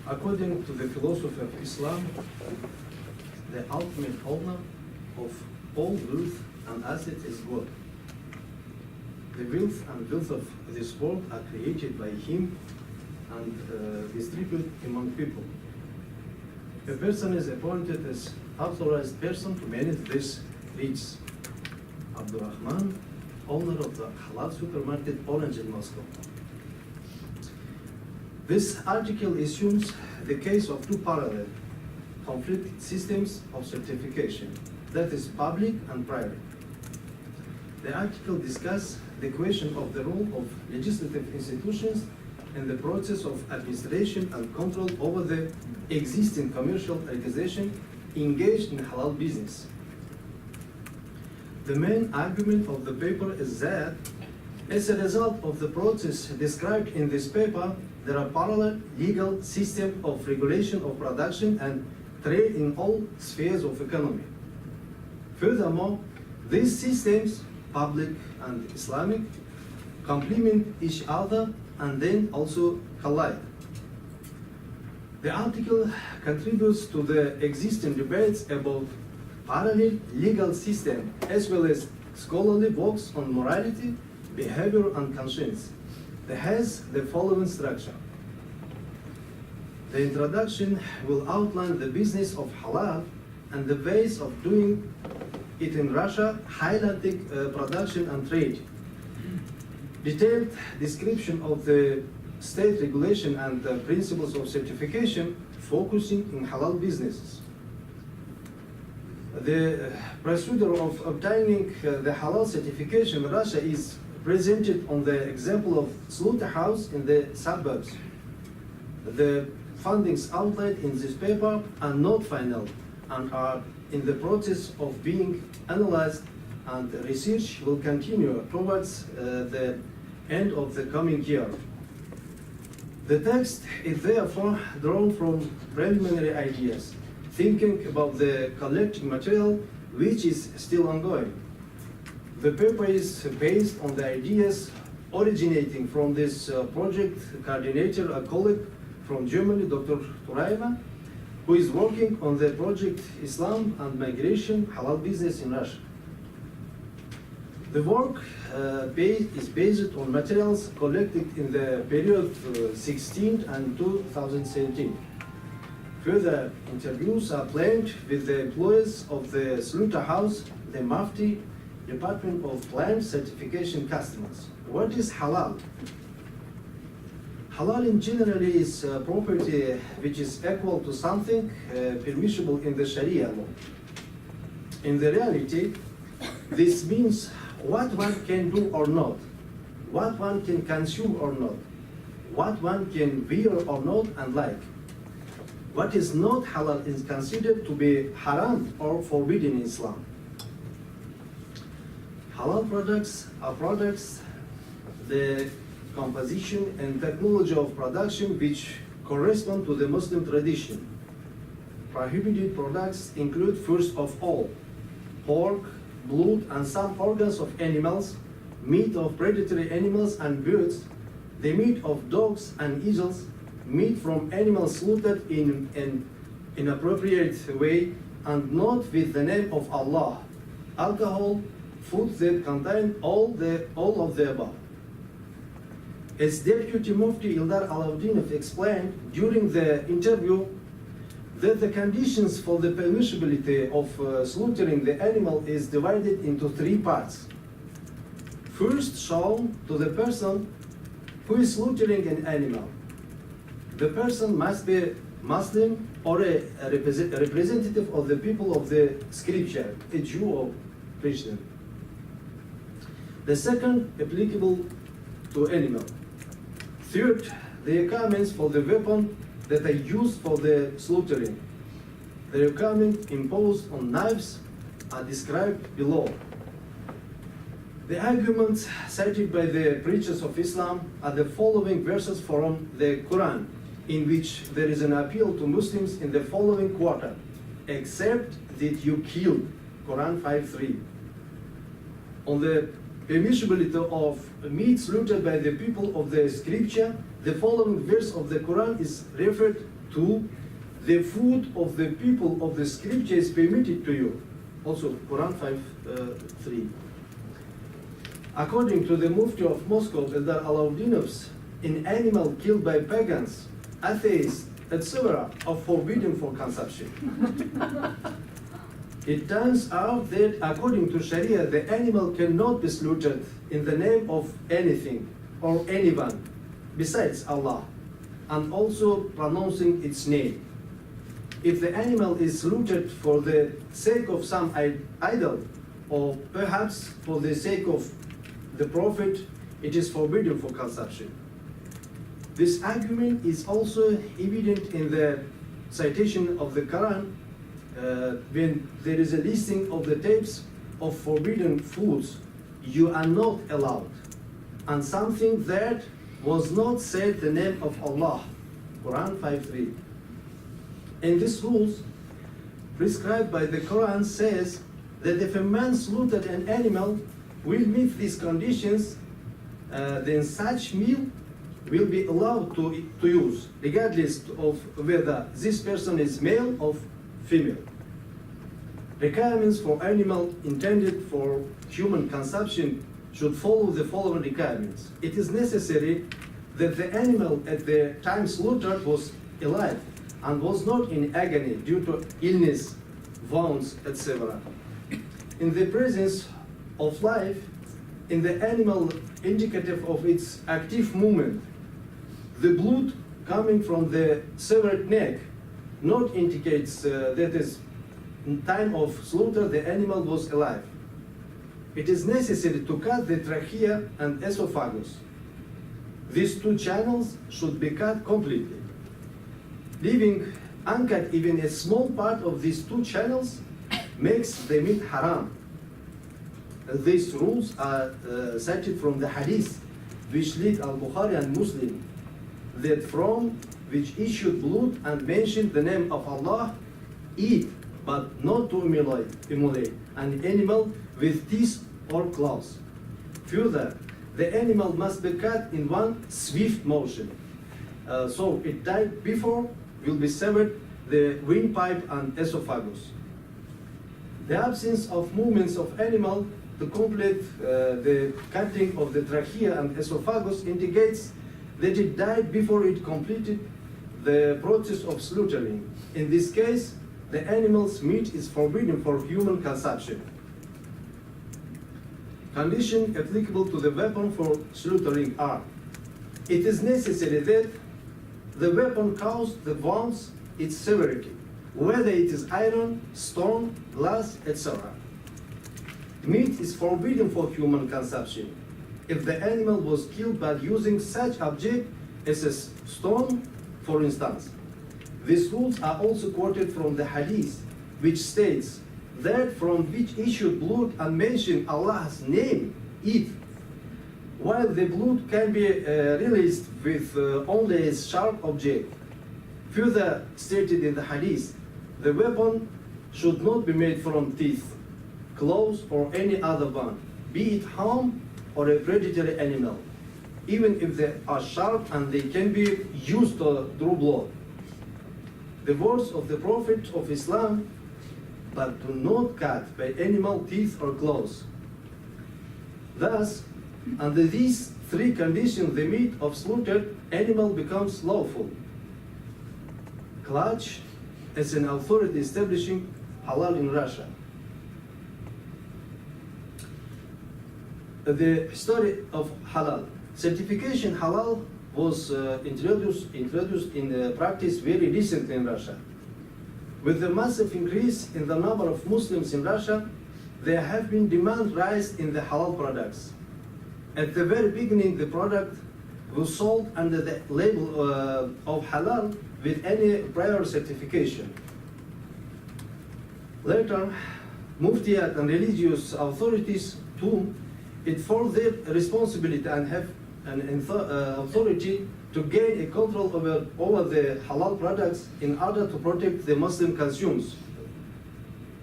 According to the philosophy of Islam, the ultimate owner of all wealth and assets is God. The wealth and wealth of this world are created by Him and distributed among people. A person is appointed as authorized person to manage this riches. Abdurrahman, owner of the Halal supermarket Orange in Moscow. This article assumes the case of two parallel conflict systems of certification, that is public and private. The article discusses the question of the role of legislative institutions in the process of administration and control over the existing commercial organization engaged in halal business. The main argument of the paper is that as a result of the process described in this paper, there are parallel legal systems of regulation of production and trade in all spheres of economy. Furthermore, these systems, public and Islamic, complement each other and then also collide. The article contributes to the existing debates about parallel legal system as well as scholarly works on morality, behavior and conscience. That has the following structure. The introduction will outline the business of halal and the ways of doing it in Russia, highlighting production and trade. Detailed description of the state regulation and the principles of certification focusing in halal businesses. The procedure of obtaining the halal certification in Russia is presented on the example of slaughterhouse in the suburbs. The findings outlined in this paper are not final and are in the process of being analyzed, and research will continue towards the end of the coming year. The text is therefore drawn from preliminary ideas, thinking about the collecting material which is still ongoing. The paper is based on the ideas originating from this project coordinator, a colleague from Germany, Dr. Turayeva, who is working on the project Islam and Migration Halal Business in Russia. The work is based on materials collected in the period 2016 and 2017. Further interviews are planned with the employees of the slaughterhouse, the Mufti, Department of Plant Certification customers. What is halal? Halal in general is property which is equal to something permissible in the Sharia law. In the reality, this means what one can do or not, what one can consume or not, what one can wear or not and like. What is not halal is considered to be haram or forbidden in Islam. Halal products are products, the composition and technology of production which correspond to the Muslim tradition. Prohibited products include, first of all, pork, blood and some organs of animals, meat of predatory animals and birds, the meat of dogs and eagles, meat from animals slaughtered in an inappropriate way and not with the name of Allah, alcohol, foods that contain all of the above. As Deputy Mufti Ildar Alauddinov explained during the interview, that the conditions for the permissibility of slaughtering the animal is divided into three parts. First, shown to the person who is slaughtering an animal. The person must be Muslim or a representative of the people of the scripture, a Jew or Christian. The second, applicable to animal. Third, the requirements for the weapon that are used for the slaughtering. The requirements imposed on knives are described below. The arguments cited by the preachers of Islam are the following verses from the Quran, in which there is an appeal to Muslims in the following quarter, except that you kill, Quran 5:3. On the permissibility of meat slaughtered by the people of the scripture, the following verse of the Quran is referred to: the food of the people of the scripture is permitted to you. Also, Quran 5:3. According to the Mufti of Moscow, Eldar Alaudinovs, an animal killed by pagans, atheists, etc., are forbidden for consumption. It turns out that according to Sharia, the animal cannot be slaughtered in the name of anything or anyone besides Allah, and also pronouncing its name. If the animal is slaughtered for the sake of some idol, or perhaps for the sake of the Prophet, it is forbidden for consumption. This argument is also evident in the citation of the Quran, when there is a listing of the types of forbidden foods you are not allowed, and something that was not said the name of Allah, Quran 5:3. And these rules prescribed by the Quran says that if a man slaughtered an animal will meet these conditions, then such meal will be allowed to use, regardless of whether this person is male or female. Requirements for animal intended for human consumption should follow the following requirements. It is necessary that the animal at the time slaughtered was alive and was not in agony due to illness, wounds, etc. In the presence of life in the animal indicative of its active movement, the blood coming from the severed neck not indicates that is in time of slaughter the animal was alive. It is necessary to cut the trachea and esophagus. These two channels should be cut completely. Leaving uncut even a small part of these two channels makes the meat haram. These rules are cited from the hadith which lead al-Bukhari and Muslim, that from which issued blood and mentioned the name of Allah, eat, but not to immolate an animal with teeth or claws. Further, the animal must be cut in one swift motion. So it died before will be severed the windpipe and esophagus. The absence of movements of animal to complete the cutting of the trachea and esophagus indicates that it died before it completed the process of slaughtering. In this case, the animal's meat is forbidden for human consumption. Conditions applicable to the weapon for slaughtering are: it is necessary that the weapon cause the wounds its severity, whether it is iron, stone, glass, etc. Meat is forbidden for human consumption if the animal was killed by using such object as a stone, for instance. These rules are also quoted from the hadith, which states that from which issued blood and mention Allah's name, eat. While the blood can be released with only a sharp object. Further stated in the hadith, the weapon should not be made from teeth, claws, or any other one, be it ham or a predatory animal, even if they are sharp and they can be used to draw blood. The words of the Prophet of Islam, but do not cut by animal teeth or claws. Thus, under these three conditions, the meat of slaughtered animal becomes lawful. Clutch as an authority establishing halal in Russia. The story of halal. Certification halal was introduced in practice very recently in Russia. With the massive increase in the number of Muslims in Russia, there have been demand rise in the halal products. At the very beginning, the product was sold under the label of halal with any prior certification. Later, Muftiyat and religious authorities too, it for their responsibility and have an authority to gain a control over the halal products in order to protect the Muslim consumers.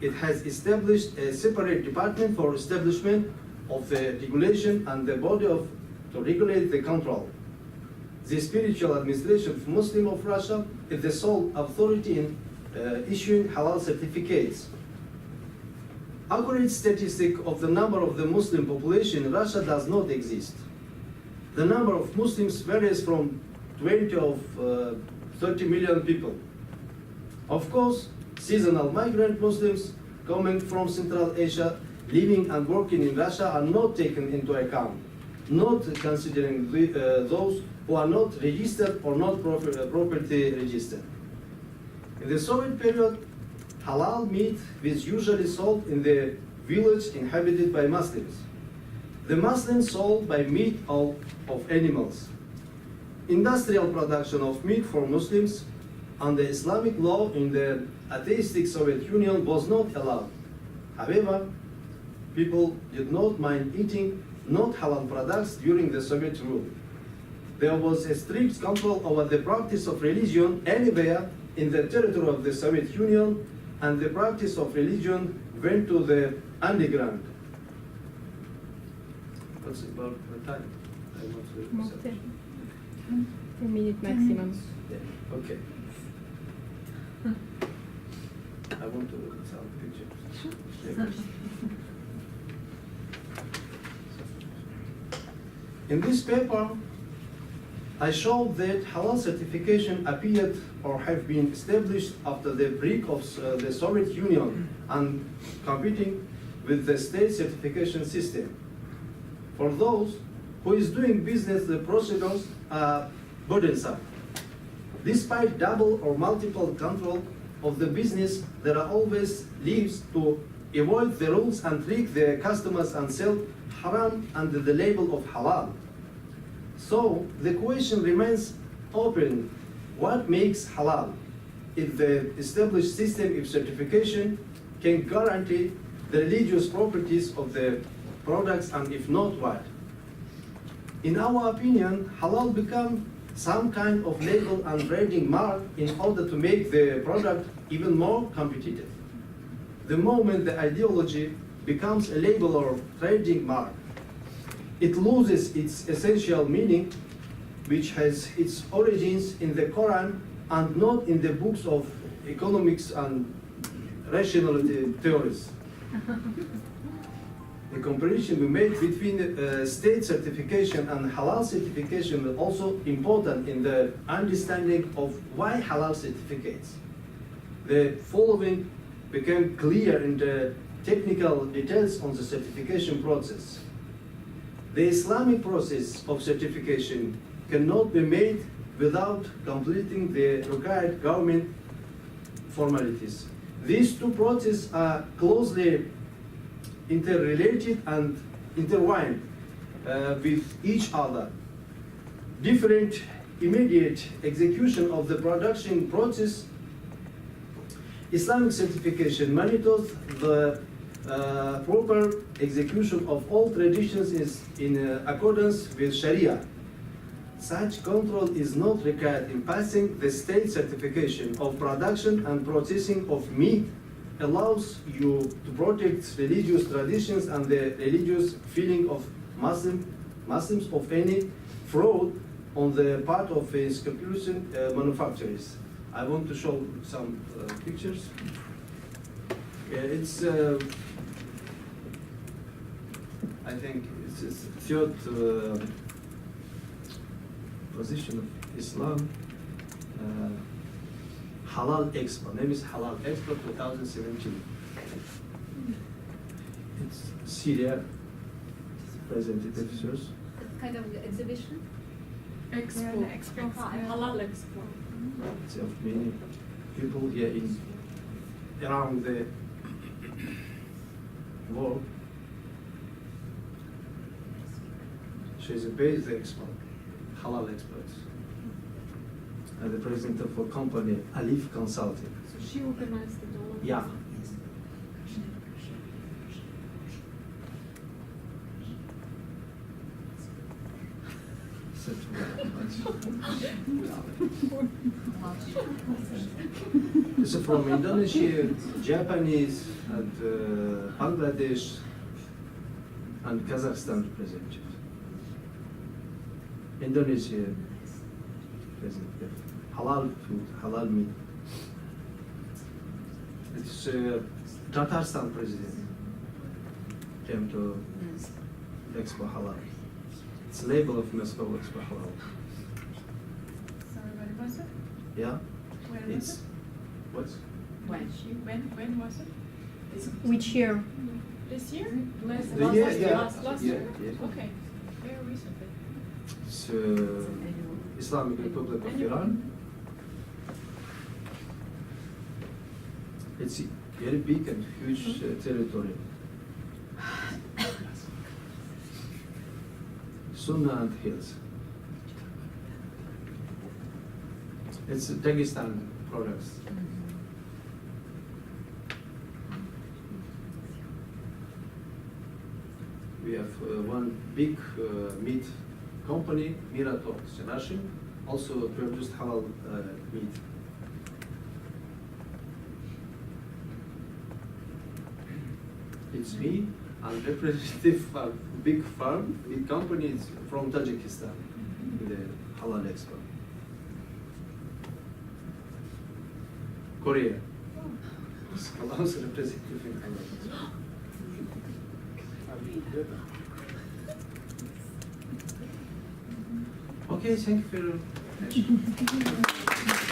It has established a separate department for establishment of the regulation and the body to regulate the control. the spiritual administration of Muslim of Russia is the sole authority in issuing halal certificates. Accurate statistic of the number of the Muslim population in Russia does not exist. The number of Muslims varies from 20 to 30 million people. Of course, seasonal migrant Muslims coming from Central Asia, living and working in Russia are not taken into account, not considering those who are not registered or not properly registered. In the Soviet period, halal meat was usually sold in the village inhabited by Muslims. The Muslims sold by meat of animals. Industrial production of meat for Muslims under Islamic law in the atheistic Soviet Union was not allowed. However, people did not mind eating not halal products during the Soviet rule. There was a strict control over the practice of religion anywhere in the territory of the Soviet Union, and the practice of religion went to the underground. What's about the time? I want to 10 minutes maximum. Yeah. Okay. I want to sound pictures. In this paper, I showed that halal certification appeared or have been established after the break of the Soviet Union and competing with the state certification system. For those who is doing business, the procedures are burdensome. Despite double or multiple control of the business, there are always leaves to avoid the rules and trick the customers and sell haram under the label of halal. So the question remains open: what makes halal? If the established system of certification can guarantee the religious properties of the products, and if not, what? In our opinion, halal become some kind of label and branding mark in order to make the product even more competitive. The moment the ideology becomes a label or trading mark, it loses its essential meaning, which has its origins in the Quran and not in the books of economics and rationality theories. The comparison we made between state certification and halal certification is also important in the understanding of why halal certificates. The following became clear in the technical details on the certification process. The Islamic process of certification cannot be made without completing the required government formalities. These two processes are closely interrelated and intertwined with each other. Different immediate execution of the production process. Islamic certification monitors the proper execution of all traditions is in accordance with Sharia. Such control is not required in passing the state certification of production and processing of meat allows you to protect religious traditions and the religious feeling of Muslims of any fraud on the part of scrupulous manufacturers. I want to show some pictures. It's I think it's the third position of Islam. Halal Expo. Name is Halal Expo 2017. It's Syria representatives. Kind of exhibition? Expo. Yeah, expo. Halal Expo. It's of many people here in around the world. She's a base expert, halal experts, and the president of a company, Alif Consulting. So she organized it all? Yeah. It's from Indonesia, Japanese, and Bangladesh, and Kazakhstan represented. Indonesia, present here. Halal food, halal meat. It's Tatarstan president came to Expo Halal. It's label of Moscow Expo Halal. Sorry, when was it? Yeah, Where was it's it? what's When was it? Which year? This year? Last The year, yeah, Last yeah, year? yeah. Okay, very recently. It's Islamic Republic of Iran. It's very big and huge territory. Sunnah and hills. It's Dagestan products. We have one big meat company, Mirator Senashim, also produced halal meat. It's me, I'm representative of big farm, big company is from Tajikistan, in the Halal Expo. Korea. Halal's representative in Halal Expo. Okay, thank you very much.